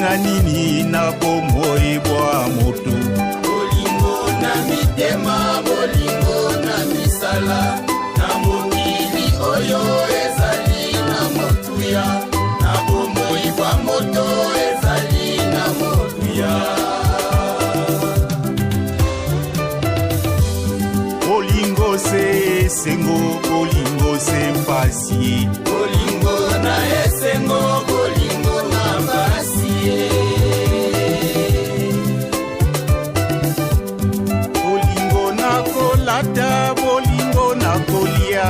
kolinga nini na bomoi bwa motu. Bolingo na mitema, bolingo na misala, na mokili oyo ezali na motuya, na bomoi bwa moto ezali na motuya. Bolingo se esengo, bolingo se mpasi. Bolingo na esengo, bolingo na mpasi. Bolingo na kolata, bolingo na kolia,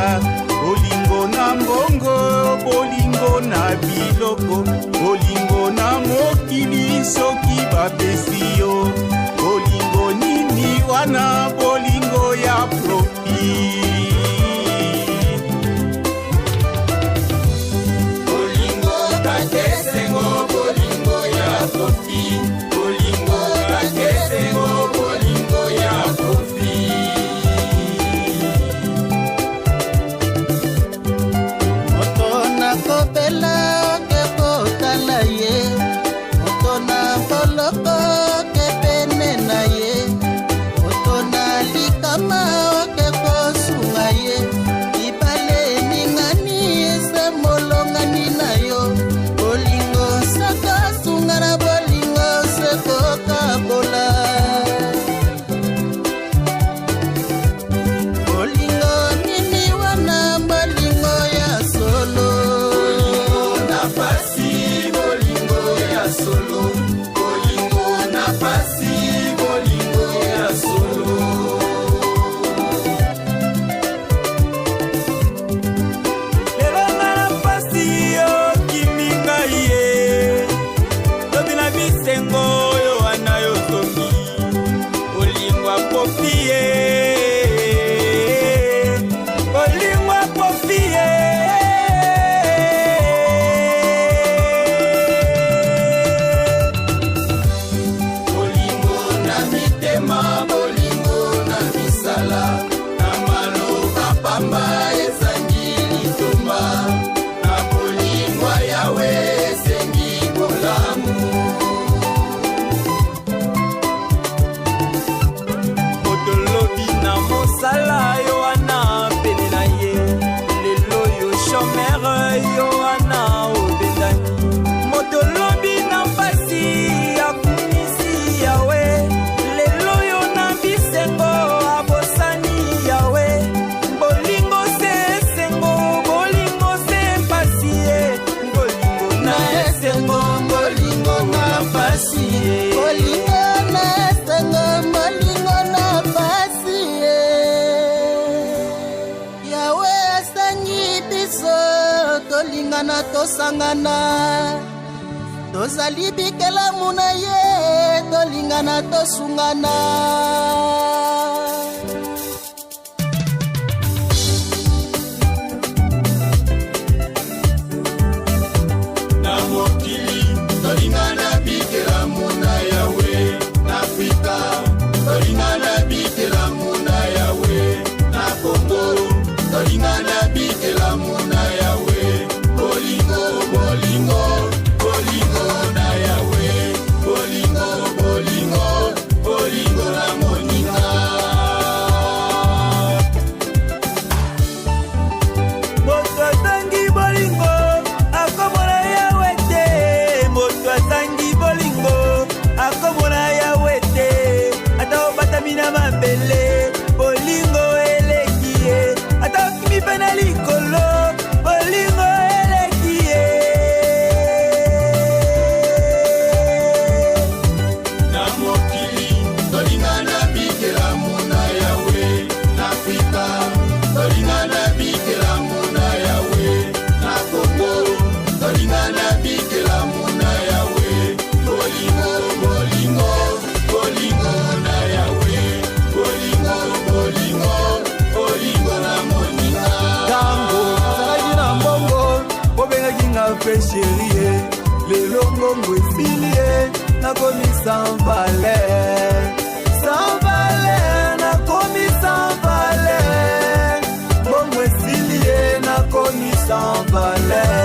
bolingo na mbongo, bolingo na biloko, bolingo na mokili soki bapesi yo. Bolingo nini wana, bolingo ya profit. Bolingo kakesengo, bolingo ya profit. Bolingo kakesengo, bolingo ya profit. Moto na kopela ke kotala ye, moto na koloko ke pene na ye, moto na likama ke kosunga ye, ibale ningani ese molongani na yo. Bolingo saka sunga na bolingo seko kabola. Bolingo nini wana, bolingo ya solo. Bolingo na pasi, bolingo ya solo. Bolingo na pasi, bolingo ya solo. Lelo nga na pasi yo kiminga ye, lobi na bisengo yo wana yo zongi, olingwa kofi ye, olingwa kofi ye. Bolingo na mitema, bolingo na misala, na maloba pamba ezangi litomba, na bolingwa yawe esengi bolamu. Motolobi na mosala yo wana pene na ye, lelo yo chomere yo wana obendani. Motolobi na mpasi akumisi yawe, lelo yo na bisengo abosani yawe. Bolingo se esengo, bolingo se mpasi ye, bolingo na esengo, bolingo na mpasi ye. Bolingo na esengo, bolingo na pasi ye. Yawe asangi biso tolingana tosangana, tozali bikelamu na ye tolingana tosungana. Na mokili tolingana bikelamu na yawe, na Afrika tolingana bikelamu na yawe, na Kongo tolingana bikelamu na yawe. Bolingo, bolingo, bolingo na yawe. Bolingo, bolingo, bolingo na moninga. Moto azangi bolingo akomona yawe te, moto azangi bolingo akomona yawe te. Ata obatami na mabele, bolingo eleki ye. Ata okimi mpe na likolo, bolingo eleki ye. Na mokili tolingana bikelamu na yawe, na Afrika tolingana bikelamu na yawe, na Kongo tolingana bikelamu na yawe. Bolingo, bolingo, bolingo na yawe. Bolingo, bolingo, bolingo na moninga. Tango nazalaki na mbongo, obengaki nga mpe sherie. Lelo mbongo esili ye, nakomi sans valeur. Sans valeur, nakomi sans valeur. Mbongo esili ye, nakomi sans valeur.